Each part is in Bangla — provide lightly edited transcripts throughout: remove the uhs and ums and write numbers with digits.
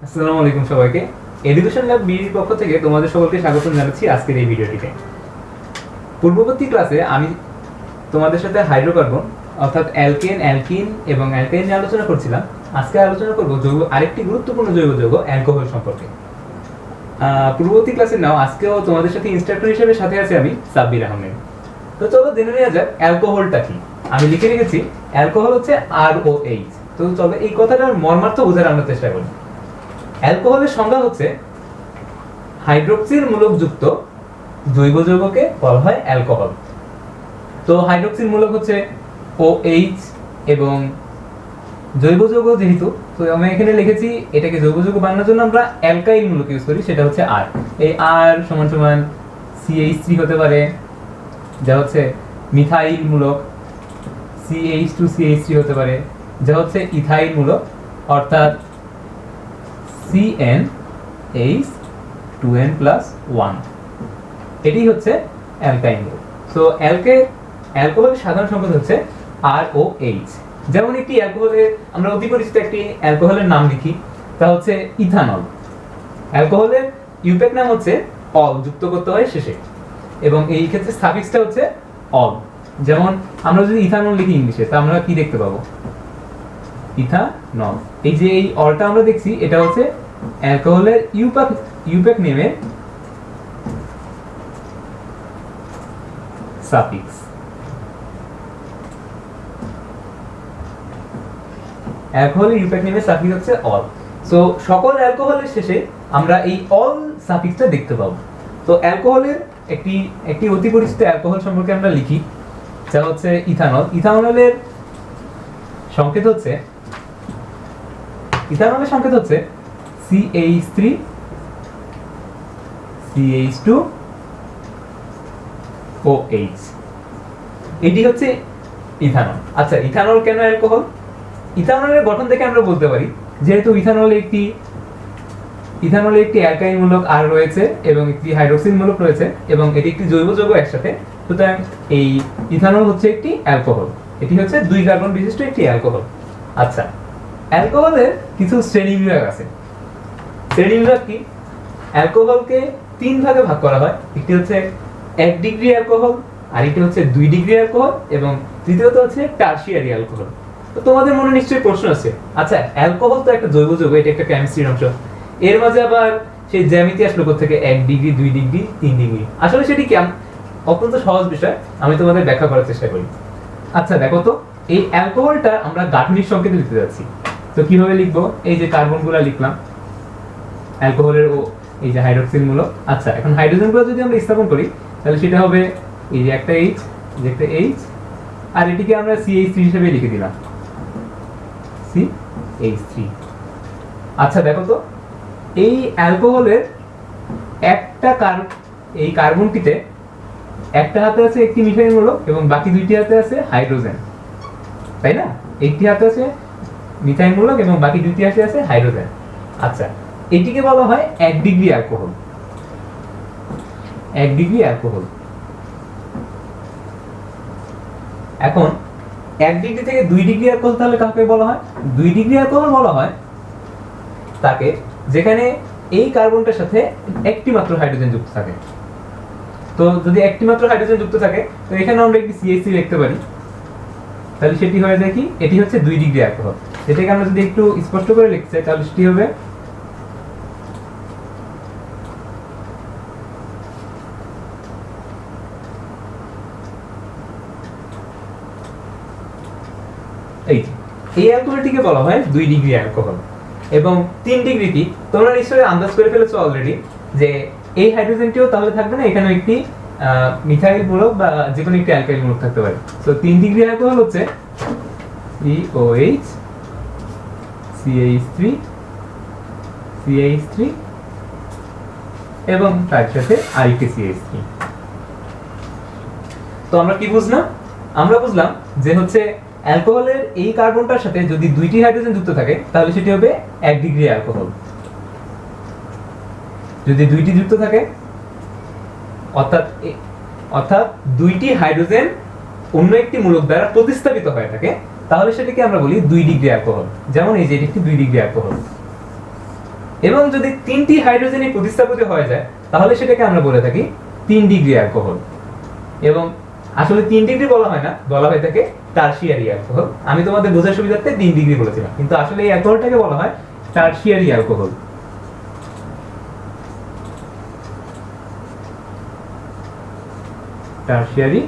আসসালামু আলাইকুম সবাইকে। এডুকেশন ল্যাব বিডির পক্ষ থেকে তোমাদের সকলকে স্বাগত জানাচ্ছি আজকের এই ভিডিওটিতে। পূর্ববর্তী ক্লাসে আমি তোমাদের সাথে হাইড্রোকার্বন অর্থাৎ অ্যালকেন, অ্যালকিন এবং অ্যালকাইন নিয়ে আলোচনা করছিলাম। আজকে আলোচনা করব আরেকটি গুরুত্বপূর্ণ জৈব যৌগ অ্যালকোহল সম্পর্কে। পূর্ববর্তী ক্লাসে নাও আজকেও তোমাদের সাথে ইনস্ট্রাক্টর হিসেবে সাথে আছে আমি সাব্বির আহমেদ। তো চলো জেনে নেওয়া যাক অ্যালকোহলটা কি। আমি লিখে রেখেছি অ্যালকোহল হচ্ছে ROH। তো চলো এই কথাটার মর্মার্থ বোঝার আমরা চেষ্টা করি। অ্যালকোহলের সংজ্ঞা হচ্ছে হাইড্রোক্সিল মূলক যুক্ত জৈব যৌগকে বলা হয় অ্যালকোহল। তো হাইড্রোক্সিল মূলক হচ্ছে OH এবং জৈব যৌগ যেহেতু, তো আমি এখানে লিখেছি এটাকে জৈব যৌগ বানানোর জন্য আমরা অ্যালকাইল মূলক ইউজ করি, সেটা হচ্ছে R। এই R সমান সমান CH3 হতে পারে, যা হচ্ছে মিথাইল মূলক, CH2CH3 হতে পারে, যা হচ্ছে ইথাইল মূলক অর্থাৎ CnH2n+1। এটি হচ্ছে অ্যালকাইল গ্রুপ। সো অ্যালকোহলের সাধারণ সংকেত হচ্ছে ROH। যেমন একটি অ্যালকোহলের আমরা অতি পরিচিত একটি অ্যালকোহলের নাম লিখি, তা হচ্ছে ইথানল। অ্যালকোহলের ইউপ্যাক নাম হচ্ছে অল, যুক্ত করতে হয় শেষে, এবং এই ক্ষেত্রে সাফিক্সটা হচ্ছে অল। যেমন আমরা যদি ইথানল লিখি ইংলিশে, তা আমরা কি দেখতে পাবো? ইথানল। এই যে এই অলটা আমরা দেখছি, এটা হচ্ছে অ্যালকোহলের ইউপ্যাক নেমের সাফিক্স। অ্যালকোহলের ইউপ্যাক নেমের সাফিক্স হচ্ছে অল। সো সকল অ্যালকোহলের শেষে আমরা এই অল সাফিক্সটা দেখতে পাবো। তো অ্যালকোহলের একটি অতি পরিচিত অ্যালকোহল সম্পর্কে আমরা লিখি, যা হচ্ছে ইথানল। ইথানলের সংকেত হচ্ছে CH3 CH2OH। এটি হচ্ছে ইথানল। আচ্ছা, ইথানল কেন অ্যালকোহল? ইথানলের গঠন থেকে আমরা বলতে পারি, যেহেতু ইথানলে একটি অ্যালকাইল মূলক R রয়েছে এবং একটি হাইড্রোক্সিল মূলক রয়েছে এবং এটি একটি জৈব যৌগ একসাথে, সুতরাং এই ইথানল হচ্ছে একটি অ্যালকোহল। এটি হচ্ছে 2 কার্বন বিশিষ্ট একটি অ্যালকোহল। আচ্ছা, অ্যালকোহলের কিছু শ্রেণীবিভাগ আছে। শ্রেণীবিভাগ কি? অ্যালকোহলকে 3 ভাগে ভাগ করা হয়। একটি হচ্ছে 1 ডিগ্রি অ্যালকোহল, আরেকটি হচ্ছে 2 ডিগ্রি অ্যালকোহল এবং তৃতীয়ত হচ্ছে টারশিয়ারি অ্যালকোহল। তো তোমাদের মনে নিশ্চয়ই প্রশ্ন আছে, আচ্ছা অ্যালকোহল তো একটা জৈব যৌগ, এটা একটা কেমিস্ট্রির অংশ, এর মাঝে আবার সেই জ্যামিতি আসলো কোথা থেকে 1 ডিগ্রি, 2 ডিগ্রি, 3 ডিগ্রি? আসলে সেটি কি? অত্যন্ত সহজ বিষয়, আমি তোমাদের ব্যাখ্যা করার চেষ্টা করি। আচ্ছা দেখো তো, এই অ্যালকোহলটা আমরা গাঠনিক সংকেতে লিখতে যাচ্ছি। তো কিভাবে লিখবো? এই যে কার্বনগুলো লিখলাম অ্যালকোহলের, এই যে হাইড্রোক্সিল মূলক। আচ্ছা, এখন হাইড্রোজেনগুলো যদি আমরা স্থাপন করি, তাহলে সেটা হবে এই যে একটা H, যে একটা H, আর এটিকে আমরা CH3 হিসেবে লিখে দিলাম, CH3। আচ্ছা দেখো তো, এই অ্যালকোহলের এই কার্বনটিতে একটা হাতে আছে একটি মিথাইল মূলক এবং বাকি 2টি হাতে আছে হাইড্রোজেন, তাই না? একটি হাতে আছে মিথাইল মূলক এবং বাকি 2টি হাতে আছে হাইড্রোজেন। আচ্ছা, এটিকে বলা হয় 1 ডিগ্রি অ্যালকোহল। 1 degree alcohol. এখন 1 ডিগ্রি থেকে 2 ডিগ্রি অ্যালকোহল তাহলে কাকে বলা হয়? 2 ডিগ্রি অ্যালকোহল বলা হয় তাকে যেখানে এই কার্বনটার সাথে একটি মাত্র হাইড্রোজেন যুক্ত থাকে। তো যদি একটি মাত্র হাইড্রোজেন যুক্ত থাকে, তো এখানে আমরা একটি CH3 লিখতে পারি, তাহলে সেটি হয়ে যায় কি? এটি হচ্ছে 2 ডিগ্রি অ্যালকোহল। এটাকে আমরা যদি একটু স্পষ্ট করে লিখতে চাই, তাহলে সেটি হবে এই অ্যালকোহলটিকে বলা হয় 2 ডিগ্রি অ্যালকোহল। এবং 3 ডিগ্রি কি? তোমরা নিশ্চয়ই আন্দাজ করে ফেলেছো অলরেডি, যে এই হাইড্রোজেনটিও তাহলে থাকবে না, এখানে একটি মিথাইল মূলক বা যে কোনো একটি অ্যালকাইল মূলক থাকতে পারে। সো 3 ডিগ্রি অ্যালকোহল হচ্ছে COH, CH3 এবং তার সাথে আরেকটি CH3। তো আমরা কি বুঝলাম? আমরা বুঝলাম যে হচ্ছে অ্যালকোহলের এই কার্বনটার সাথে যদি 2টি হাইড্রোজেন যুক্ত থাকে, তাহলে সেটি হবে 1 ডিগ্রি অ্যালকোহল। যদি 2টি যুক্ত থাকে, অর্থাৎ 2টি হাইড্রোজেন অন্য একটি মূলক দ্বারা প্রতিস্থাপিত হয়ে থাকে, তাহলে সেটাকে আমরা বলি 2 ডিগ্রি অ্যালকোহল। যেমন এই যে এটি একটি 2 ডিগ্রি অ্যালকোহল। এবং যদি 3টি হাইড্রোজেনই প্রতিস্থাপিত হয়ে যায় তাহলে সেটাকে আমরা বলে থাকি 3 ডিগ্রি অ্যালকোহল। এবং আসলে 3 ডিগ্রি বলা হয় না, বলা হয়ে থাকে টারশিয়ারি অ্যালকোহল। আমি তোমাদের বোঝার সুবিধার্থে 3 ডিগ্রি বলেছিলাম, কিন্তু আসলে এই অ্যালকোহলটাকে বলা হয় টারশিয়ারি অ্যালকোহল। Tertiary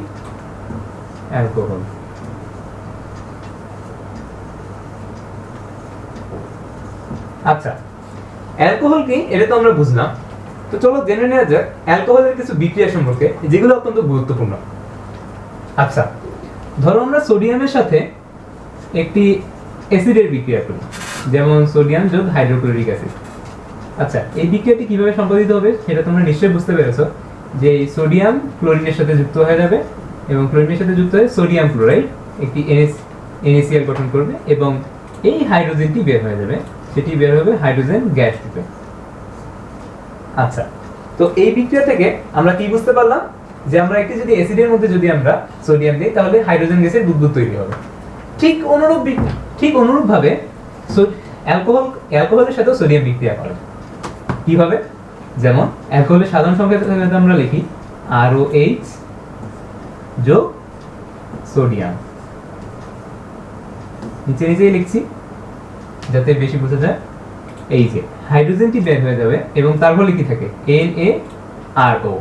alcohol. আচ্ছা, অ্যালকোহল কি এটা তো আমরা বুঝলাম, তো চলো জেনে নেওয়া যাক অ্যালকোহলের কিছু বিক্রিয়া সম্পর্কে যেগুলো অত্যন্ত গুরুত্বপূর্ণ। আচ্ছা, ধরো আমরা সোডিয়ামের সাথে একটি অ্যাসিডের বিক্রিয়া করি, যেমন সোডিয়াম যোগ হাইড্রোক্লোরিক অ্যাসিড। আচ্ছা, এই বিক্রিয়াটি কিভাবে সম্পাদিত হবে সেটা তোমরা নিশ্চয়ই বুঝতে পেরেছো, যে এই সোডিয়াম ক্লোরিনের সাথে যুক্ত হয়ে যাবে এবং ক্লোরিনের সাথে যুক্ত হয়ে সোডিয়াম ক্লোরাইড একটি NaCl গঠন করবে এবং এই হাইড্রোজেনটি বের হয়ে যাবে, সেটি বের হবে হাইড্রোজেন গ্যাস রূপে। আচ্ছা, তো এই বিক্রিয়া থেকে আমরা কি বুঝতে পারলাম, যে আমরা একটি যদি অ্যাসিডের মধ্যে যদি আমরা সোডিয়াম দিই তাহলে হাইড্রোজেন গ্যাসের বুদবুদ তৈরি হবে। ঠিক অনুরূপভাবে অ্যালকোহলের সাথে সোডিয়াম বিক্রিয়া করে। কিভাবে? যেমন অ্যালকোহলের সাধারণ সংকেত আমরা লিখি ROH যোগ সোডিয়াম, নিচে নিচেই লিখছি যাতে বেশি বোঝা যায়। এই যে হাইড্রোজেনটি বের হয়ে যাবে এবং তার ফলে কি থাকে NaRO।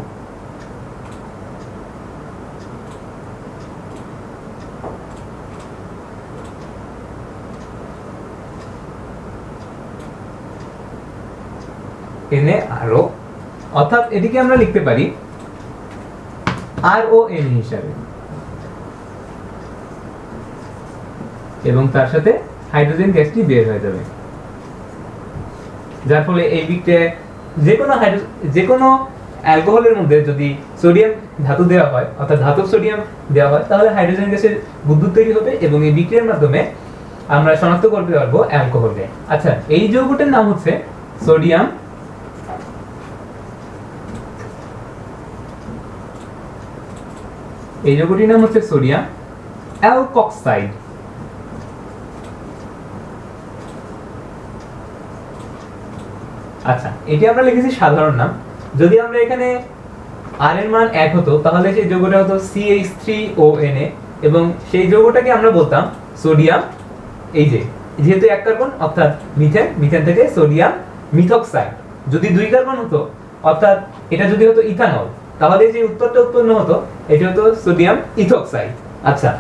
NaRO, অর্থাৎ এটিকে আমরা লিখতে পারি RON হিসাবে, এবং তার সাথে হাইড্রোজেন গ্যাসটি বের হয়ে যাবে, যার ফলে এই বিক্রিয়ায় যে কোনো অ্যালকোহলের মধ্যে যদি সোডিয়াম ধাতু দেওয়া হয়, অর্থাৎ ধাতব সোডিয়াম দেওয়া হয়, তাহলে হাইড্রোজেন গ্যাসের বুদবুদ তৈরি হবে এবং এই বিক্রিয়ার মাধ্যমে আমরা শনাক্ত করতে পারবো অ্যালকোহলকে। আচ্ছা, এই যৌগটির নাম হচ্ছে সোডিয়াম অ্যালকক্সাইড। আচ্ছা, এটি আমরা লিখেছি সাধারণ নাম। যদি আমরা এখানে আর এর মান 1 হতো তাহলে সেই যৌগটা হতো CH3ONa এবং সেই যৌগটাকে আমরা বলতাম সোডিয়াম, এই যে যেহেতু 1 কার্বন অর্থাৎ মিথেন থেকে সোডিয়াম মিথক্সাইড। যদি 2 কার্বন হতো অর্থাৎ এটা যদি হতো ইথানল, তাহলে যে উত্তরটা উৎপন্ন হতো এটি হতো সোডিয়াম ইথক্সাইড। আচ্ছা,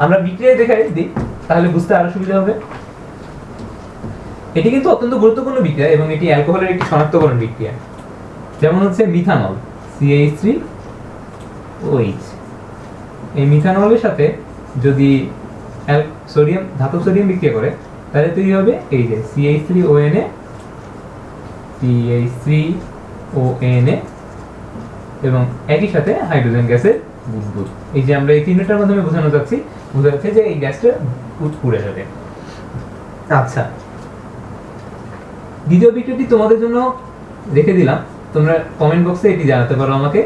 আমরা বিক্রিয়া দেখাই দিই তাহলে বুঝতে আরো সুবিধা হবে। এটি কিন্তু অত্যন্ত গুরুত্বপূর্ণ বিক্রিয়া এবং এটি অ্যালকোহলের একটি শনাক্তকরণ বিক্রিয়া। যেমন হচ্ছে মিথানল CH3OH, এই মিথানলের সাথে যদি সোডিয়াম ধাতব সোডিয়াম বিক্রিয়া করে তাহলে তৈরি হবে এই যে CH3ONa এবং একই সাথে হাইড্রোজেন গ্যাসের বুদবুদ। এই যে আমরা এই চিহ্নটার মাধ্যমে বোঝা যাচ্ছে যে এই গ্যাসটা পুড়ে যাবে। আচ্ছা, দ্বিতীয় বিক্রিয়াটি তোমাদের জন্য রেখে দিলাম, তোমরা কমেন্ট বক্সে এটি জানাতে পারো আমাকে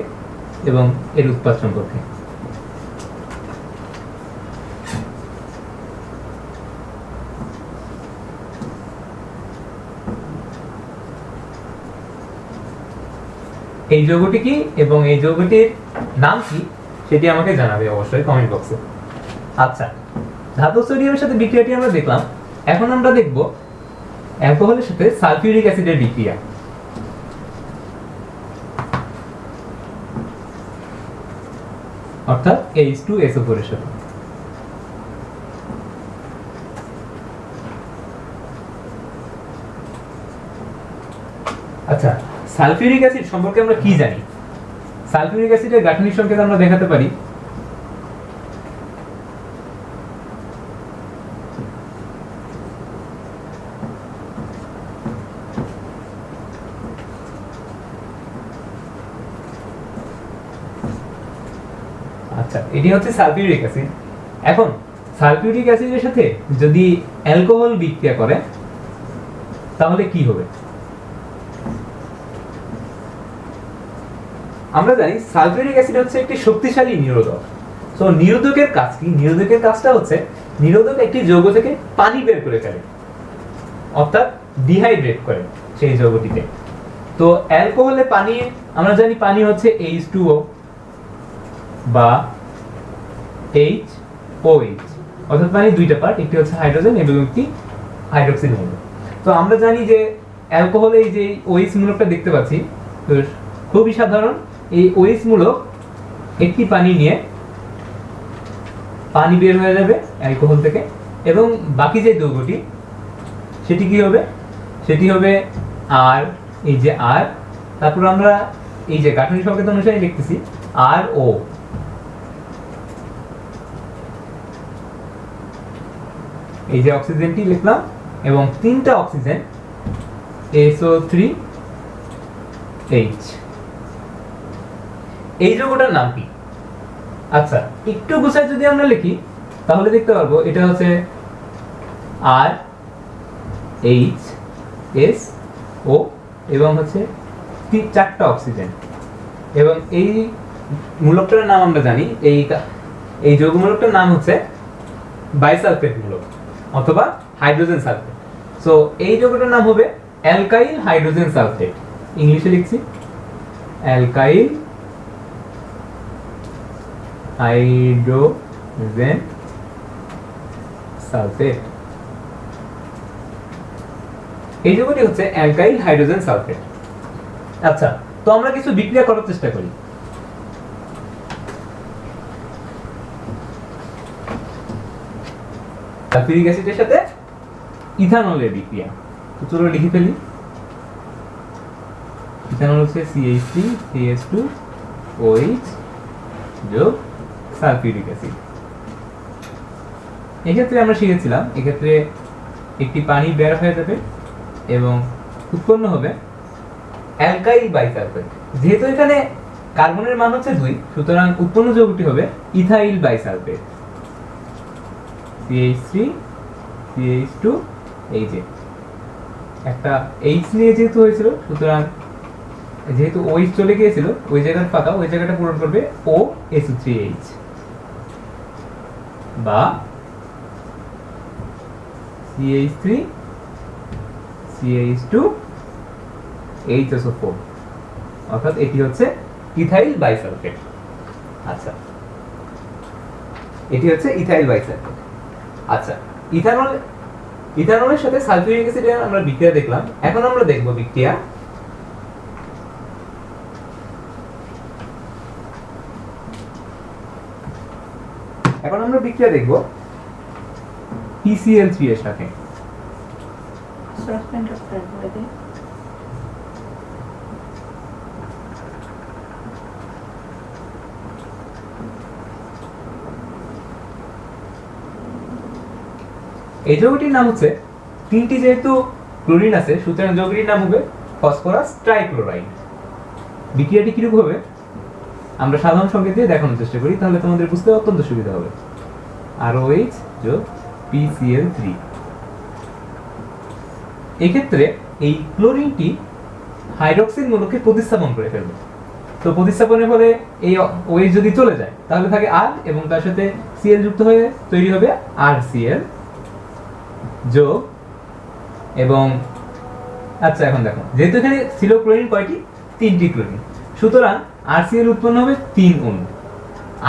এবং এর উৎপাদ সম্পর্কে। এই যৌগটি কি এবং এই যৌগটির নাম কি সেটি আমাকে জানাবে অবশ্যই কমেন্ট বক্সে। আচ্ছা, ধাতব সোডিয়ামের সাথে বিক্রিয়াটি আমরা দেখলাম, এখন আমরা দেখব অ্যালকোহলের সাথে সালফিউরিক অ্যাসিডের বিক্রিয়া। অর্থাৎ H2SO4 এর সাথে। আচ্ছা, সালফিউরিক অ্যাসিড সম্পর্কে আমরা কি জানি? সালফিউরিক অ্যাসিডের গাঠনিক সংকেত আমরা দেখাতে পারি। আচ্ছা, এটি হচ্ছে সালফিউরিক অ্যাসিড। এখন সালফিউরিক অ্যাসিডের সাথে যদি অ্যালকোহল বিক্রিয়া করে তাহলে কি হবে? আমরা জানি সালফিউরিক অ্যাসিড হচ্ছে একটি শক্তিশালী নিরোধক। তো নিরোধকের কাজ কি? নিরোধকের কাজটা হচ্ছে নিরোধক একটি যৌগ থেকে পানি বের করে ফেলে, অর্থাৎ ডিহাইড্রেট করে সেই যৌগটিতে। তো অ্যালকোহলে পানি, আমরা জানি পানি হচ্ছে H2O বা HOH, অর্থাৎ পানি দুইটা পার্ট, একটি হচ্ছে হাইড্রোজেন এবং একটি হাইড্রোক্সিল মূলক। তো আমরা জানি যে অ্যালকোহলে এই যে OH মূলকটা দেখতে পাচ্ছি, তো খুবই সাধারণ, এই OH মূলক একটি পানি নিয়ে পানি বের হয়ে যাবে অ্যালকোহল থেকে, এবং বাকি যে যৌগটি সেটি কি হবে, সেটি হবে আর, এই যে আর, তারপর আমরা এই যে গাঠনিক সংকেত অনুসারে লিখতেছি RO, এই যে অক্সিজেনটি লিখলাম এবং তিনটা অক্সিজেন SO3H। এই যৌগটার নাম কি? আচ্ছা, একটু গুছাই যদি আমরা লিখি তাহলে দেখতে পারবো এটা হচ্ছে RHSO এবং হচ্ছে চারটা অক্সিজেন, এবং এই মূলকটার নাম আমরা জানি, এই যৌগ মূলকটার নাম হচ্ছে বাইসালফেট মূলক অথবা হাইড্রোজেন সালফেট। সো এই যৌগটার নাম হবে অ্যালকাইল হাইড্রোজেন সালফেট। ইংলিশে লিখছি অ্যালকাইল হাইড্রোজেন সালফেট। এই যৌগটি হচ্ছে অ্যালকাইল হাইড্রোজেন সালফেট। আচ্ছা, তো আমরা কিছু বিক্রিয়া করার চেষ্টা করি। সালফিউরিক অ্যাসিডের সাথে ইথানলের বিক্রিয়া, তো চলো লিখে ফেলি। ইথানল হচ্ছে CH3CH2OH যোগ সালফিউরিক অ্যাসিড। এক্ষেত্রে আমরা শিখেছিলাম, এক্ষেত্রে একটি পানি বের হয়ে যাবে এবং উৎপন্ন হবে অ্যালকাইল বাইসালফেট। যেহেতু এখানে কার্বনের মান হচ্ছে 2, সুতরাং উৎপন্ন যৌগটি হবে ইথাইল বাইসালফেট, CH3CH2, এই যে একটা H নিয়ে যেহেতু হয়েছিল, সুতরাং যেহেতু OH চলে গিয়েছিল, ওই জায়গাটা ফাঁকা, ওই জায়গাটা পূরণ করবে OSO3H বা CH3CH2HSO4, অর্থাৎ এটি হচ্ছে ইথাইল বাইসালফেট। আচ্ছা, এটি হচ্ছে ইথাইল বাইসালফেট। আচ্ছা, ইথানলের সাথে সালফিউরিক অ্যাসিডের আমরা বিক্রিয়া দেখলাম। এখন আমরা দেখব বিক্রিয়া দেখব PCl3 এর সাথে। এই যৌগটির নাম হচ্ছে, তিনটি যেহেতু ক্লোরিন আছে, সুতরাং যৌগটির নাম হবে ফসফরাস ট্রাইক্লোরাইড। বিক্রিয়াটি কিরকম হবে আমরা সাধারণ সংকেত দিয়ে দেখানোর চেষ্টা করি, তাহলে তোমাদের বুঝতে অত্যন্ত সুবিধা হবে। ROH যোগ PCl3। এক্ষেত্রে এই ক্লোরিনটি হাইড্রোক্সিল মূলকে প্রতিস্থাপন করে ফেলবে। তো প্রতিস্থাপনের ফলে এই OH যদি চলে যায় তাহলে থাকে R এবং তার সাথে Cl যুক্ত হয়ে তৈরি হবে RCl যোগ, এবং আচ্ছা এখন দেখো, যেহেতু এখানে ছিল ক্লোরিন কয়টি, 3টি ক্লোরিন, সুতরাং RCl উৎপন্ন হবে 3 অণু।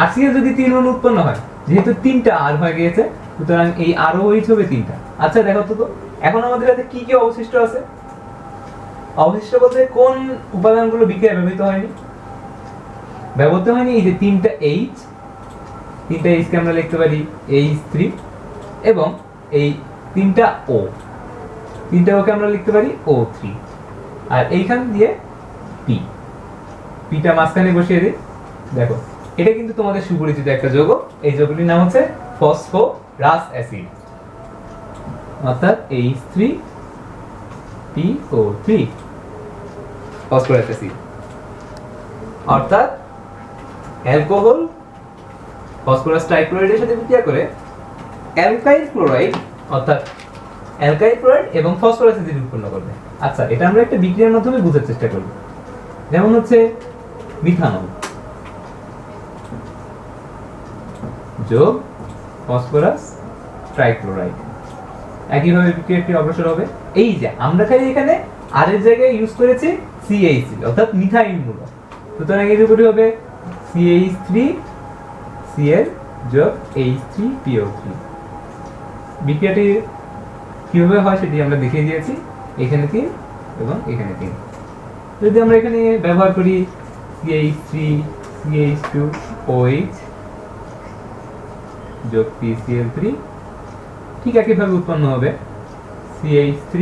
RCl যদি 3 অণু উৎপন্ন হয়, যেহেতু 3টা R হয়ে গিয়েছে, সুতরাং এই ROH হবে 3টা। আচ্ছা দেখো তো, এখন আমাদের হাতে কি কি অবশিষ্ট আছে? অবশিষ্ট বলতে কোন উপাদানগুলো বিক্রিয়ায় ব্যবহৃত হয়নি? এই যে 3টা H, 3টা H কে আমরা লিখতে পারি H3, এবং এই 3টা O, 3টা O কে আমরা লিখতে পারি O3, আর এইখান দিয়ে P টা মাঝখানে বসিয়ে দিই। দেখো, এটা কিন্তু তোমাদের সুপরিচিত একটা যৌগ। এই যৌগটির নাম হচ্ছে ফসফরাস অ্যাসিড, অর্থাৎ H3PO3, ফসফরাস অ্যাসিড। অর্থাৎ অ্যালকোহল ফসফরাস ট্রাইক্লোরাইডের সাথে বিক্রিয়া করে অ্যালকাইল ক্লোরাইড, অর্থাৎ অ্যালকাইল ক্লোরাইড এবং ফসফরাস অ্যাসিড উৎপন্ন করবে। আচ্ছা, এটা আমরা একটা বিক্রিয়ার মাধ্যমে বোঝার চেষ্টা করব। যেমন হচ্ছে মিথানল যোগ ফসফরাস ট্রাইক্লোরাইড, একইভাবে বিক্রিয়াটি অগ্রসর হবে। এই যে আমরা খালি এখানে আর এর জায়গায় ইউজ করেছি CH3 অর্থাৎ মিথাইল মূলক। সুতরাং এর উপরে হবে CH3Cl যোগ H3PO3। বিক্রিয়াটি কিভাবে হয় সেটি আমরা দেখিয়ে দিয়েছি, এখানে 3 এবং এখানে 3। যদি আমরা এখানে ব্যবহার করি CH3 CH2OH যোগ PCl3, ঠিক একইভাবে উৎপন্ন হবে CH3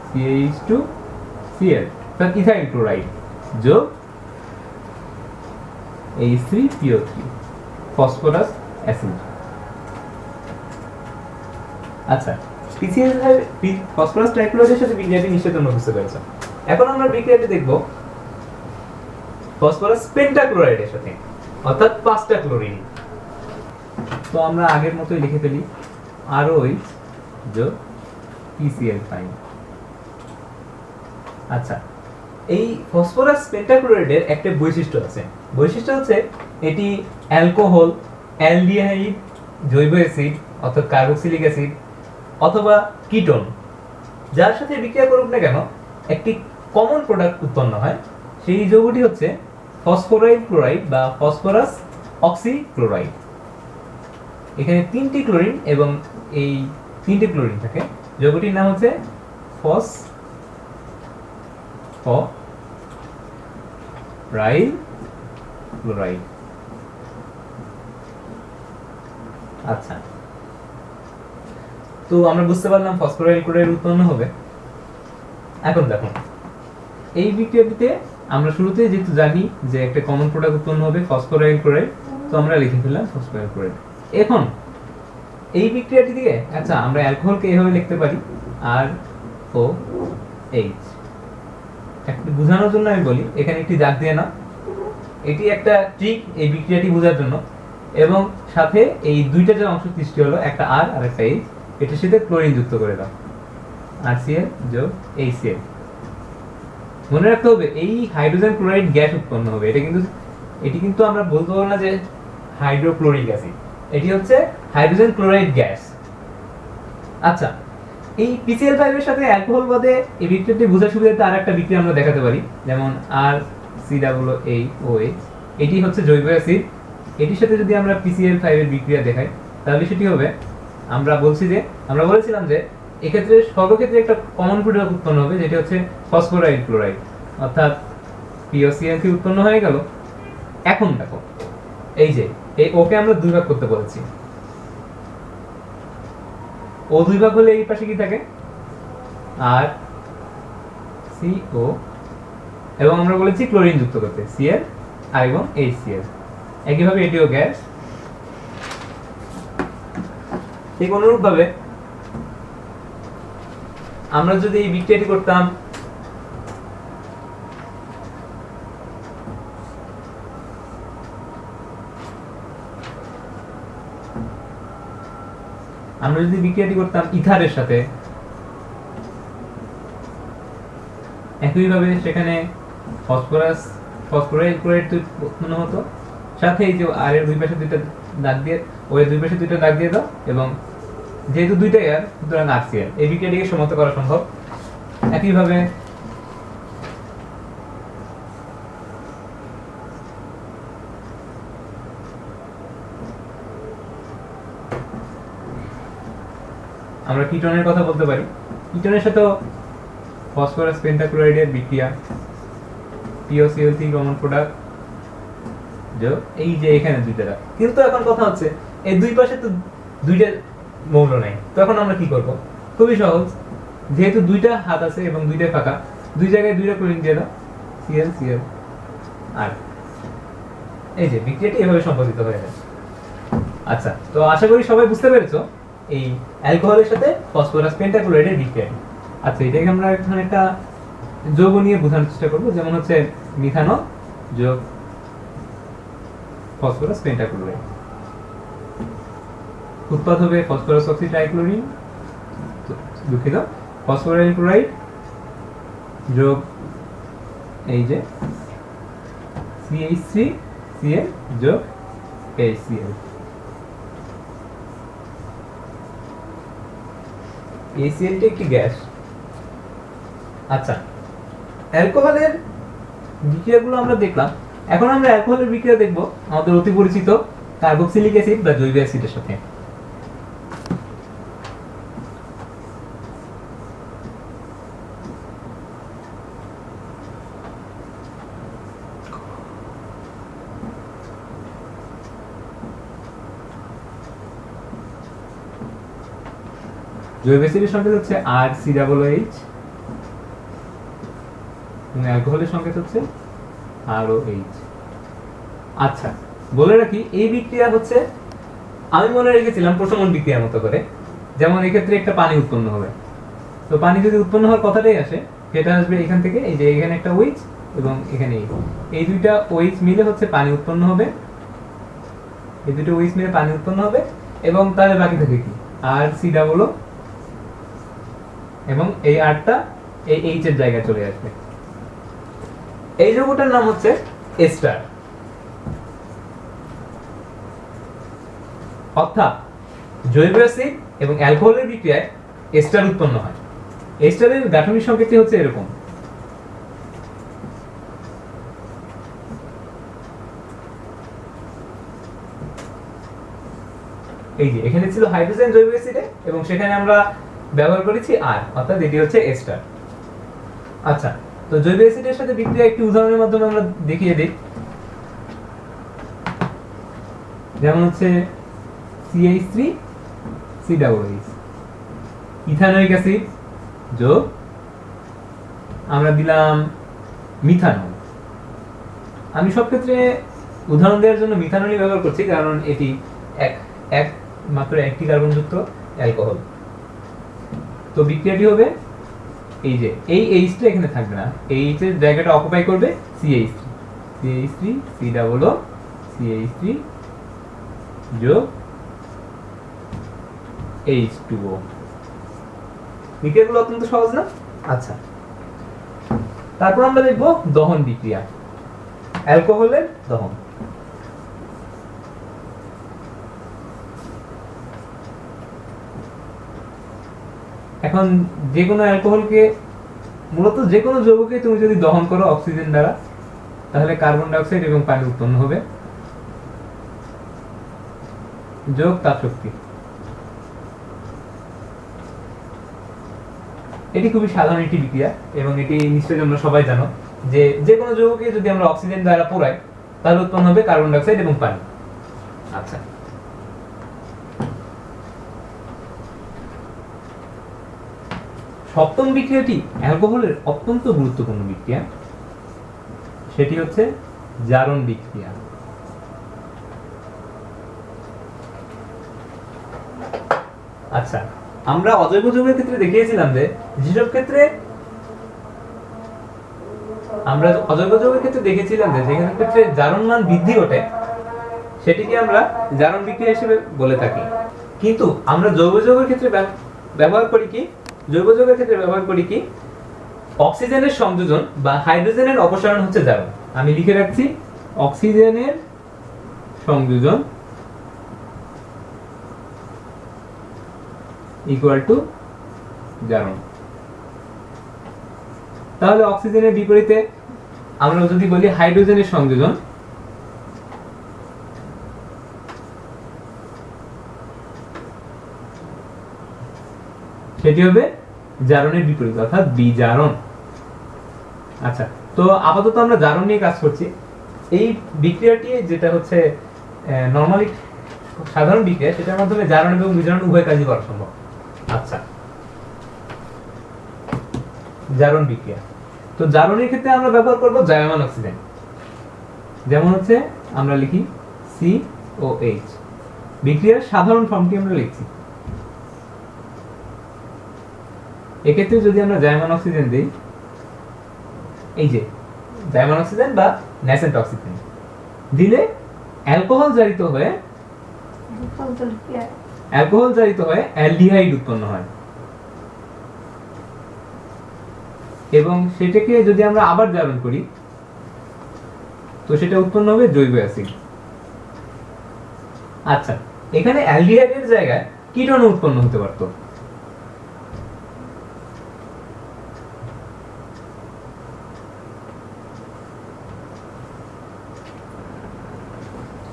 CH2Cl অর্থাৎ ইথাইল ক্লোরাইড যোগ H3PO3 ফসফরাস অ্যাসিড। আচ্ছা, PCl ফসফরাস ট্রাইক্লোরাইডের সাথে বিক্রিয়াটি নিশ্চয়ই তোমরা বুঝতে পেরেছো। এখন আমরা বিক্রিয়াটি দেখব ফসফরাস পেন্টাক্লোরাইডের সাথে, অর্থাৎ 5টা ক্লোরিন। তো আমরা আগের মতোই লিখে ফেলি ROH যোগ PCl5। আচ্ছা, এই ফসফরাস পেন্টাক্লোরাইডের একটা বৈশিষ্ট্য আছে। বৈশিষ্ট্য হচ্ছে এটি অ্যালকোহল, অ্যালডিহাইড, জৈব অ্যাসিড অর্থাৎ কার্বক্সিলিক অ্যাসিড অথবা কিটোন যার সাথে বিক্রিয়া করুক না কেন একটি কমন প্রোডাক্ট উৎপন্ন হয়। সেই যৌগটি হচ্ছে ফসফরাইল ক্লোরাইড বা ফসফরাস অক্সিক্লোরাইড। এখানে 3টি ক্লোরিন এবং এই 3টি ক্লোরিন থাকে। যৌগটির নাম হচ্ছে ফসফরাইল ক্লোরাইড। আচ্ছা, তো আমরা বুঝতে পারলাম ফসফরাইল ক্লোরাইড উৎপন্ন হবে। এখন দেখো এই বিক্রিয়াটিতে আমরা শুরুতেই যেহেতু জানি যে একটা কমন প্রোডাক্ট উৎপন্ন হবে ফসফরাইল ক্লোরাইড, তো আমরা লিখে ফেললাম ফসফরাইল ক্লোরাইড। এখন এই বিক্রিয়াটি থেকে আচ্ছা আমরা অ্যালকোহলকে এইভাবে লিখতে পারি ROH। একটু বোঝানোর জন্য আমি বলি এখানে একটি দাগ দিয়ে নাও, এটি একটা ট্রিক এই বিক্রিয়াটি বোঝার জন্য। এবং সাথে এই দুইটা যে অংশ সৃষ্টি হলো, একটা R আর একটা H, এটার সাথে ক্লোরিন যুক্ত করে দাও, RCl যোগ HCl। মনে রাখতে হবে এই হাইড্রোজেন ক্লোরাইড গ্যাস উৎপন্ন হবে। এটি কিন্তু আমরা বলতে পারবো না যে হাইড্রোক্লোরিক অ্যাসিড, এটি হচ্ছে হাইড্রোজেন ক্লোরাইড গ্যাস। আচ্ছা, এই PCl5 এর সাথে অ্যালকোহল বাদে এই বিক্রিয়াটি বোঝার সুবিধাতে আরেকটা বিক্রিয়া আমরা দেখাতে পারি, যেমন RCOOH। এটি হচ্ছে জৈব অ্যাসিড। এটির সাথে যদি আমরা PCl5 এর বিক্রিয়া দেখাই তাহলে সেটি হবে, আমরা বলেছিলাম যে এক্ষেত্রে সর্বক্ষেত্রে একটা কমন প্রোডাক্ট উৎপন্ন হবে যেটি হচ্ছে ফসফরাইল ক্লোরাইড অর্থাৎ POCl3 উৎপন্ন হয়ে গেল। এখন দেখো এই যে এই ওকে আমরা দুই ভাগ করতে বলেছি, ও দুই ভাগ হলে এই পাশে কি থাকে আর CO, এবং আমরা বলেছি ক্লোরিন যুক্ত করতে Cl আর এবং HCl। একইভাবে এটিও গ্যাস। ঠিক অনুরূপভাবে আমরা যদি এই বিক্রিয়াটি করতাম ইথারের সাথে, একইভাবে সেখানে ফসফরাইল ক্লোরাইড উৎপন্ন হতো। সাথে এই যে আর এর দুই পাশে দুইটা দাগ দিয়ে, ও এর দুই পাশে দুইটা দাগ দিয়ে দাও, এবং যেহেতু দুইটাই আর সুতরাং RCl। এই বিক্রিয়াটিকে সমাপ্ত করা সম্ভব। একইভাবে আমরা কিটোনের কথা বলতে পারি। কিটোনের সাথে ফসফরাস পেন্টাক্লোরাইডের বিক্রিয়া, POCl3 কমন প্রোডাক্ট যোগ এই যে এখানে দুইটা দাগ। কিন্তু এখন কথা হচ্ছে এই দুই পাশে তো দুইটা মৌল নাই, তখন আমরা কি করব? খুবই সহজ, যেহেতু দুইটা হাত আছে এবং দুইটা ফাঁকা, দুই জায়গায় দুইটা ক্লোরিন দিয়ে দাও, Cl আর এই যে বিক্রিয়াটি এভাবে সম্পাদিত হয়ে যায়। আচ্ছা, তো আশা করি সবাই বুঝতে পেরেছো এই অ্যালকোহলের সাথে ফসফরাস পেন্টাক্লোরাইডের বিক্রিয়া। আচ্ছা, এটাকে আমরা এখন একটা যৌগ নিয়ে বোঝানোর চেষ্টা করব, যেমন হচ্ছে মিথানল যোগ ফসফরাস পেন্টাক্লোরাইড। উৎপাদ হবে ফসফরাস অক্সি ট্রাইক্লোরিন, দুঃখিত, ফসফরাইল ক্লোরাইড যোগ এই যে CH3Cl যোগ HCl। HCl টা একটি গ্যাস। আচ্ছা, অ্যালকোহলের বিক্রিয়াগুলো আমরা দেখলাম। এখন আমরা অ্যালকোহলের বিক্রিয়া দেখব আমাদের অতি পরিচিত কার্বক্সিলিক অ্যাসিড বা জৈব অ্যাসিডের সাথে। জৈব অ্যাসিডের সংকেত হচ্ছে RCOOH এবং অ্যালকোহলের সংকেত হচ্ছে ROH। আচ্ছা, বলে রাখি এই বিক্রিয়া হচ্ছে, আমি মনে রেখেছিলাম প্রশমন বিক্রিয়ার মতো করে। যেমন এক্ষেত্রে একটা পানি উৎপন্ন হবে, তো পানি যদি উৎপন্ন হওয়ার কথাটাই আসে, সেটা আসবে এখান থেকে, এই যে এখানে একটা OH এবং এখানে এই দুইটা OH মিলে হচ্ছে পানি উৎপন্ন হবে, এই দুটো OH মিলে পানি উৎপন্ন হবে এবং তাহলে বাকি থাকে কি RCOO এবং এই আরটা এই H এর জায়গায় চলে আসবে। এই যৌগটার নাম হচ্ছে এস্টার। অর্থাৎ জৈব অ্যাসিড এবং অ্যালকোহলের বিক্রিয়ায় এস্টার উৎপন্ন হয়। এস্টারের গাঠনিক সংকেতটি হচ্ছে এরকম। এই যে এখানে ছিল হাইড্রোজেন জৈব অ্যাসিডে এবং সেখানে আমরা ব্যবহার করেছি আর, অর্থাৎ এটি হচ্ছে এস্টার। আচ্ছা, তো জৈব অ্যাসিডের সাথে বিক্রিয়া একটি উদাহরণের মাধ্যমে আমরা দেখিয়ে দিই। যেমন হচ্ছে CH3COOH, ইথানোয়িক অ্যাসিড যোগ আমরা দিলাম মিথানল। আমি সব ক্ষেত্রে উদাহরণ দেওয়ার জন্য মিথানলই ব্যবহার করছি, কারণ এটি মাত্র একটি কার্বনযুক্ত অ্যালকোহল। তো বিক্রিয়াটি হবে এই যে এই H টা এখানে থাকবে না, H এর জায়গাটা অকুপাই করবে CH3 যোগ H2O। বিক্রিয়াগুলো অত্যন্ত সহজ না? আচ্ছা, তারপর আমরা দেখব দহন বিক্রিয়া, অ্যালকোহলের দহন। এখন যে কোনো অ্যালকোহলকে, মূলত যে কোনো যৌগকে তুমি যদি দহন করো অক্সিজেন দ্বারা, তাহলে কার্বন ডাই অক্সাইড এবং পানি উৎপন্ন হবে যোগ তাপশক্তি। এটি খুবই সাধারণ একটি বিক্রিয়া এবং এটি নিশ্চয়ই তোমরা সবাই জানো যে যে কোনো যৌগকে যদি আমরা অক্সিজেন দ্বারা পোড়াই তাহলে উৎপন্ন হবে কার্বন ডাই অক্সাইড এবং পানি। আচ্ছা, সপ্তম বিক্রিয়াটি অ্যালকোহলের অত্যন্ত গুরুত্বপূর্ণ বিক্রিয়া, সেটি হচ্ছে জারণ বিক্রিয়া। আচ্ছা, আমরা অজৈব যৌগের ক্ষেত্রে দেখিয়েছিলাম যে যেসব ক্ষেত্রে যেখানে ক্ষেত্রে জারণ মান বৃদ্ধি ঘটে সেটিকে আমরা জারণ বিক্রিয়া হিসেবে বলে থাকি। কিন্তু আমরা জৈব যৌগের ক্ষেত্রে ব্যবহার করি কি অক্সিজেনের সংযোজন বা হাইড্রোজেনের অপসারণ হচ্ছে জারণ। আমি লিখে রাখছি অক্সিজেনের সংযোজন ইকুয়াল টু জারণ। তাহলে অক্সিজেনের বিপরীতে আমরা যদি বলি হাইড্রোজেনের সংযোজন, সেটি হবে জারণের বিপরীত অর্থাৎ বিজারণ। আচ্ছা, তো আপাতত আমরা জারণ নিয়ে কাজ করছি। এই বিক্রিয়াটি যেটা হচ্ছে নরমালি সাধারণ বিক্রিয়া, সেটার মাধ্যমে জারণ এবং বিজারণ উভয় কাজই করা সম্ভব। আচ্ছা, জারণ বিক্রিয়া, তো জারণের ক্ষেত্রে আমরা ব্যবহার করব জায়মান অক্সিজেন। যেমন হচ্ছে আমরা লিখি COH, বিক্রিয়ার সাধারণ ফর্মটি আমরা লিখছি। এক্ষেত্রে যদি আমরা জায়মান অক্সিজেন দিই, এই যে জায়মান অক্সিজেন বা ন্যাসেন্ট অক্সিজেন দিলে অ্যালকোহল জারিত হয়ে অ্যালডিহাইড উৎপন্ন হয় এবং সেটাকে যদি আমরা আবার জারণ করি তো সেটা উৎপন্ন হবে জৈব অ্যাসিড। আচ্ছা, এখানে অ্যালডিহাইডের জায়গায় কিটোন উৎপন্ন হতে পারত।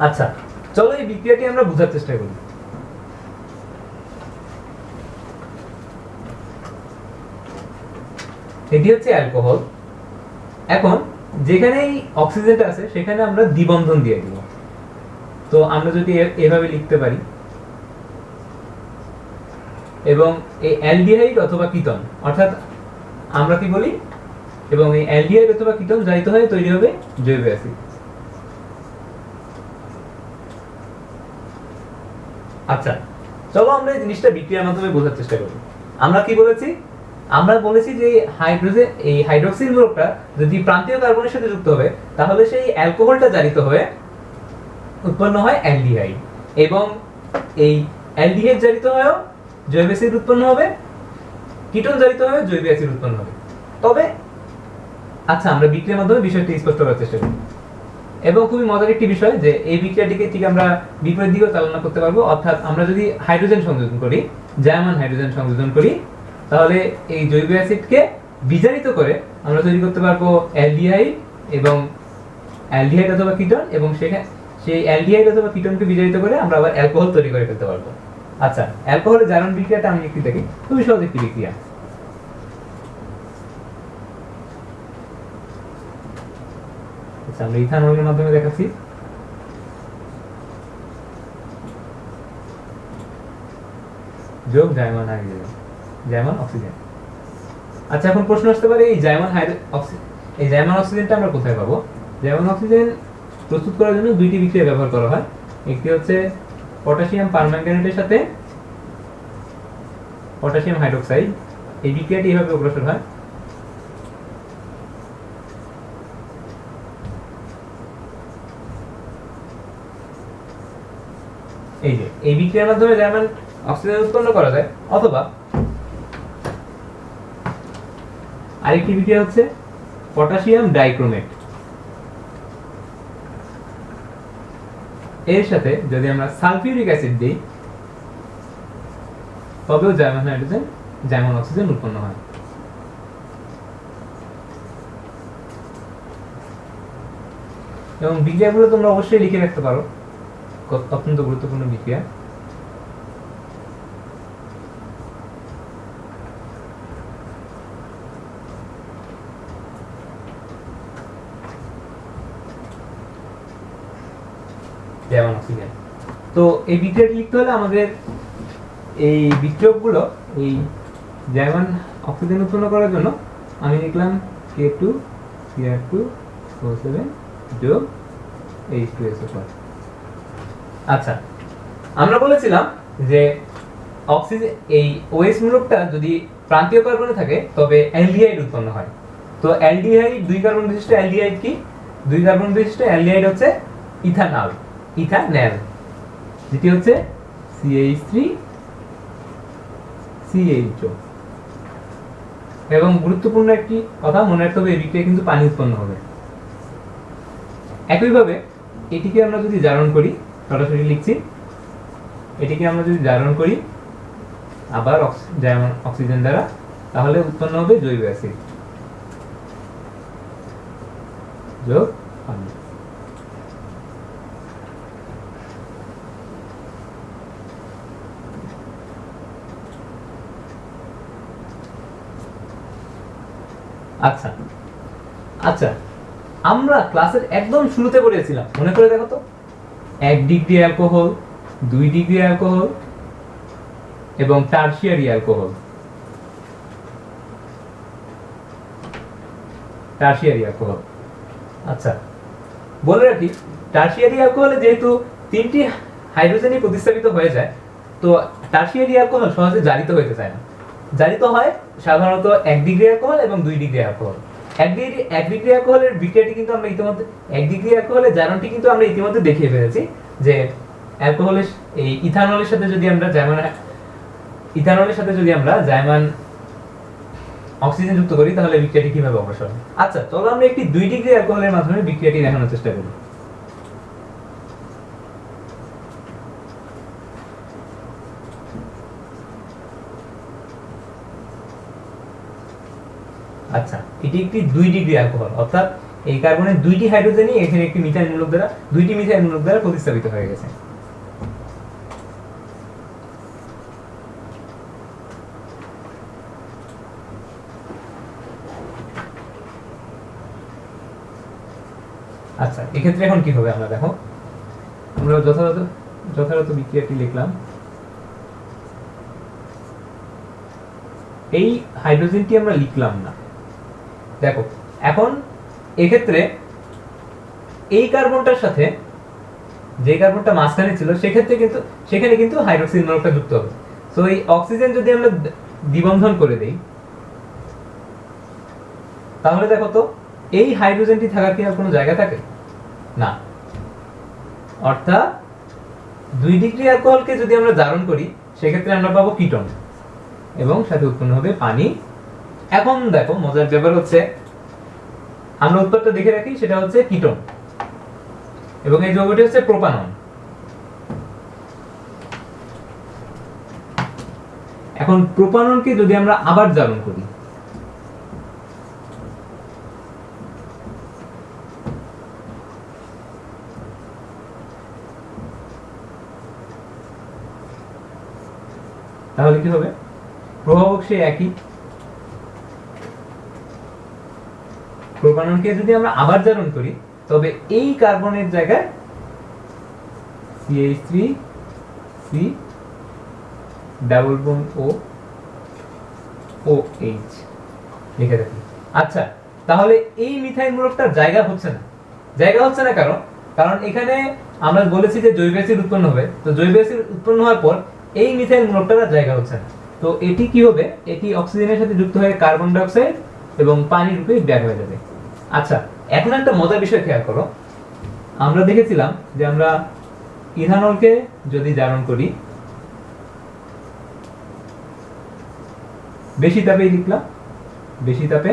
আচ্ছা, চলো এই বিক্রিয়াটি আমরা বোঝার চেষ্টা করি। এটি হচ্ছে অ্যালকোহল। এখন যেখানেই অক্সিজেনটা আছে সেখানে আমরা দ্বিবন্ধন দিয়ে দিব। তো আমরা যদি এভাবে লিখতে পারি, এবং এই অ্যালডিহাইড অথবা কিটোন, অর্থাৎ আমরা কি বলি, এবং এই অ্যালডিহাইড অথবা কিটোন জারিত হয়ে তৈরি হবে জৈব অ্যাসিড। আচ্ছা, চলো আমরা এই জিনিসটা বিক্রিয়ার মাধ্যমে বোঝার চেষ্টা করি। আমরা কি বলেছি? আমরা বলেছি যে এই হাইড্রোক্সিল মূলকটা যদি প্রান্তীয় কার্বনের সাথে যুক্ত হবে তাহলে সেই অ্যালকোহলটা জারিত হয়ে উৎপন্ন হয় অ্যালডিহাইড, এবং এই অ্যালডিহাইড জারিত হয়েও জৈব অ্যাসিড উৎপন্ন হবে, কিটোন জারিত হয়ে জৈব অ্যাসিড উৎপন্ন হবে। তবে আচ্ছা, আমরা বিক্রিয়ার মাধ্যমে বিষয়টি স্পষ্ট করার চেষ্টা করি। এবং খুবই মজার একটি বিষয় যে এই বিক্রিয়াটিকে ঠিক আমরা বিপরীত দিকেও চালনা করতে পারবো, অর্থাৎ আমরা যদি হাইড্রোজেন সংযোজন করি, জার্মান হাইড্রোজেন সংযোজন করি, তাহলে এই জৈব অ্যাসিডকে বিজারিত করে আমরা তৈরি করতে পারবো অ্যালডিহাইড এবং অ্যালডিহাইড অথবা কিটোন, এবং সেই অ্যালডিহাইড অথবা কিটোনকে বিজারিত করে আমরা আবার অ্যালকোহল তৈরি করে ফেলতে পারবো। আচ্ছা, অ্যালকোহলের জারণ বিক্রিয়াটা আমি একটু দেখি, খুবই সহজ একটি বিক্রিয়া। আচ্ছা, আমরা ইথানলের মাধ্যমে দেখাচ্ছি। যোগ জার্মান হাইড্রোজেন, জার্মান অক্সিজেন। আচ্ছা, এখন প্রশ্ন আসতে পারে এই জার্মান অক্সিজেনটা আমরা কোথায় পাবো? জার্মান অক্সিজেন প্রস্তুত করার জন্য দুইটি বিক্রিয়া ব্যবহার করা হয়। একটি হচ্ছে পটাশিয়াম পারম্যাঙ্গানেটের সাথে পটাশিয়াম হাইড্রোক্সাইড। এই বিক্রিয়াটি এইভাবে অগ্রসর হয়। এই যে এই বিক্রিয়ার মাধ্যমে জার্মান অক্সিজেন উৎপন্ন করা যায়, অথবা আরেকটি বিক্রিয়া হচ্ছে পটাশিয়াম ডাইক্রোমেট। এর সাথে যদি আমরা সালফিউরিক অ্যাসিড দিই তবেও জার্মান হাইড্রোজেন, জার্মান অক্সিজেন উৎপন্ন হয়। এবং বিক্রিয়াগুলো তোমরা অবশ্যই লিখে রাখতে পারো, অত্যন্ত গুরুত্বপূর্ণ বিক্রিয়া। German oxygen. তো এই বিক্রিয়াটি লিখতে হলে আমাদের এই বিক্রিয়কগুলো, এই জার্মান অক্সিজেন উৎপন্ন করার জন্য আমি লিখলাম K2Cr2O7 যোগ H2SO4। আচ্ছা, আমরা বলেছিলাম যে অক্সিজেন এই OH মূলকটা যদি প্রান্তীয় কার্বনে থাকে তবে অ্যালডিহাইড উৎপন্ন হয়। তো অ্যালডিহাইড, দুই কার্বন বিশিষ্ট অ্যালডিহাইড কি? দুই কার্বন বিশিষ্ট অ্যালডিহাইড হচ্ছে ইথানল, যেটি হচ্ছে CH3CHO। এবং গুরুত্বপূর্ণ একটি কথা মনে রাখতে হবে, এই বিক্রিয়া কিন্তু পানি উৎপন্ন হবে। একইভাবে এটিকে আমরা যদি জারণ করি, সরাসরি লিখছি, এটিকে আমরা যদি জারণ করি আবার জার্মান অক্সিজেন দ্বারা, তাহলে উৎপন্ন হবে জৈব অ্যাসিড যোগ পানি। আচ্ছা আচ্ছা, আমরা ক্লাসের একদম শুরুতে পড়েছিলাম, মনে করে দেখো তো, 1 ডিগ্রি অ্যালকোহল, 2 ডিগ্রি অ্যালকোহল এবং টারশিয়ারি অ্যালকোহল। আচ্ছা, বলে রাখি, টারশিয়ারি অ্যালকোহলে যেহেতু 3টি হাইড্রোজেনই প্রতিস্থাপিত হয়ে যায়, তো টারশিয়ারি অ্যালকোহল সহজে জারিত হতে চায় না। জারিত হয় সাধারণত 1 ডিগ্রি অ্যালকোহল এবং 2 ডিগ্রি অ্যালকোহল। 1 ডিগ্রি অ্যালকোহলের বিক্রিয়াটি কিন্তু আমরা ইতিমধ্যে, 1 ডিগ্রি অ্যালকোহলের জারণটি কিন্তু আমরা ইতিমধ্যে দেখিয়ে ফেলেছি, যে অ্যালকোহলের এই ইথানলের সাথে যদি আমরা জার্মান অক্সিজেন যুক্ত করি তাহলে বিক্রিয়াটি কিভাবে অগ্রসর হয়। আচ্ছা, চলো আমরা একটি 2 ডিগ্রি অ্যালকোহলের মাধ্যমে বিক্রিয়াটি দেখানোর চেষ্টা করি। আচ্ছা, এটি একটি 2 ডিগ্রি অ্যালকোহল, অর্থাৎ এই কার্বনের দুইটি হাইড্রোজেনই এখানে একটি মিথাইল মূলক দ্বারা দুইটি মিথাইল মূলক দ্বারা প্রতিস্থাপিত হয়ে গেছে। আচ্ছা, এক্ষেত্রে এখন কি হবে আমরা দেখো, আমরা যথাযথ বিক্রিয়াটি লিখলাম। এই হাইড্রোজেনটি আমরা লিখলাম না, দেখো এখন এক্ষেত্রে এই কার্বনটার সাথে যে কার্বনটা মাঝখানে ছিল সেখানে কিন্তু হাইড্রোক্সিল মূলকটা যুক্ত হবে। সো এই অক্সিজেন যদি আমরা দ্বিবন্ধন করে দেই, তাহলে দেখো তো এই হাইড্রোজেনটি থাকার কি আর কোনো জায়গা থাকে না। অর্থাৎ 2 ডিগ্রি অ্যালকোহলকে যদি আমরা জারণ করি সেক্ষেত্রে আমরা পাবো কিটোন এবং সাথে উৎপন্ন হবে পানি। এখন দেখো মজার ব্যাপার হচ্ছে, আমরা উৎপাদটা দেখে রাখি, সেটা হচ্ছে কিটোন এবং এই যৌগটি হচ্ছে প্রোপানন। এখন প্রোপাননকে যদি আমরা আবার জারণ করি, তাহলে কি হবে? প্রভাবক সেই একই। প্রোপাননকে যদি আমরা আবার জারণ করি তবে এই কার্বনের জায়গায় CH3C ডাবল বন্ড OH লিখে রাখি। আচ্ছা, তাহলে এই মিথাইল মূলকটার জায়গা হচ্ছে না কারণ এখানে আমরা বলেছি যে জৈব অ্যাসিড উৎপন্ন হবে। তো জৈব অ্যাসিড উৎপন্ন হওয়ার পর এই মিথাইল মূলকটার জায়গা হচ্ছে না। তো এটি কি হবে? এটি অক্সিজেনের সাথে যুক্ত হয়ে কার্বন ডাই অক্সাইড এবং পানি রূপে বের হয়ে যাবে। আচ্ছা, এখন একটা মজার বিষয় খেয়াল করো, আমরা দেখেছিলাম যে আমরা ইথানলকে যদি জারণ করি, বেশি তাপেই লিখলাম, বেশি তাপে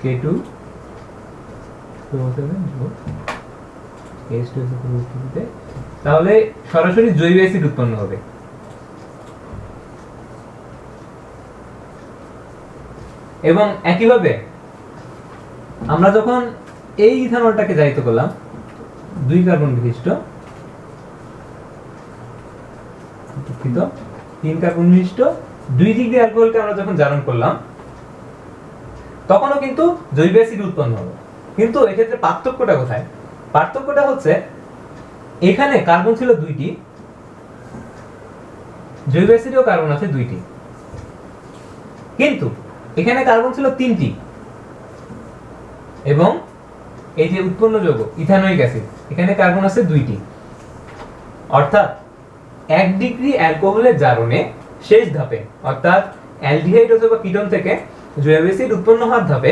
K2 তাহলে সরাসরি জৈব অ্যাসিড উৎপন্ন হবে। এবং একইভাবে আমরা যখন এই ইথানলটাকে জারিত করলাম 2 কার্বন বিশিষ্ট 3 কার্বন বিশিষ্ট 2 ডিগ্রি অ্যালকোহলকে আমরা যখন জারণ করলাম, তখনও কিন্তু জৈব অ্যাসিড উৎপন্ন হবে। কিন্তু এক্ষেত্রে পার্থক্যটা কোথায়? পার্থক্যটা হচ্ছে এখানে কার্বন ছিল 2টি, জৈব অ্যাসিডেও কার্বন আছে 2টি, কিন্তু এখানে কার্বন ছিল 3টি এবং এই যে উৎপন্ন যৌগ ইথানোয়িক অ্যাসিড, এখানে কার্বন আছে 2টি। অর্থাৎ 1 ডিগ্রি অ্যালকোহলের জারণে শেষ ধাপে, অর্থাৎ অ্যালডিহাইড অথবা কিটোন থেকে জৈব অ্যাসিড উৎপন্ন হওয়ার ধাপে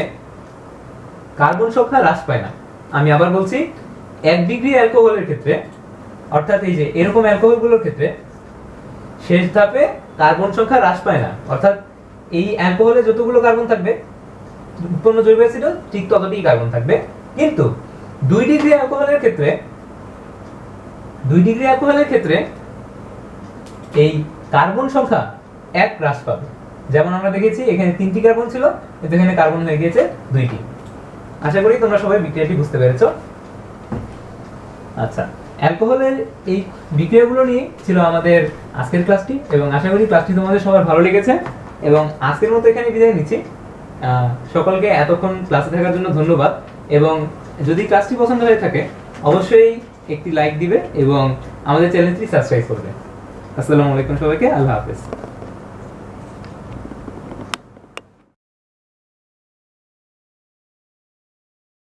কার্বন সংখ্যা হ্রাস পায় না। আমি আবার বলছি, 1 ডিগ্রি অ্যালকোহলের ক্ষেত্রে, অর্থাৎ এই যে এরকম অ্যালকোহলগুলোর ক্ষেত্রে শেষ ধাপে কার্বন সংখ্যা হ্রাস পায় না। অর্থাৎ এই অ্যালকোহলে যতগুলো কার্বন থাকবে, উৎপন্ন জৈব অ্যাসিডও ঠিক ততটাই কার্বন থাকবে। কিন্তু 2 ডিগ্রি অ্যালকোহলের ক্ষেত্রে এই কার্বন সংখ্যা 1 হ্রাস পাবে। যেমন আমরা দেখেছি এখানে 3টি কার্বন ছিল, কিন্তু এখানে কার্বন হয়ে গিয়েছে 2টি। আশা করি তোমরা সবাই বিক্রিয়াটি বুঝতে পেরেছো। আচ্ছা, অ্যালকোহলের এই বিক্রিয়াগুলো নিয়ে ছিল আমাদের আজকের ক্লাসটি, এবং আশা করি ক্লাসটি তোমাদের সবার ভালো লেগেছে। এবং আজকের মতো এখানে বিদায় নিচ্ছি। সকলকে এতক্ষণ ক্লাসে থাকার জন্য ধন্যবাদ। এবং যদি ক্লাসটি পছন্দ হয়ে থাকে অবশ্যই একটি লাইক দিবে এবং আমাদের চ্যানেলটি সাবস্ক্রাইব করবে। আসসালামু আলাইকুম সবাইকে, আল্লাহ হাফেজ।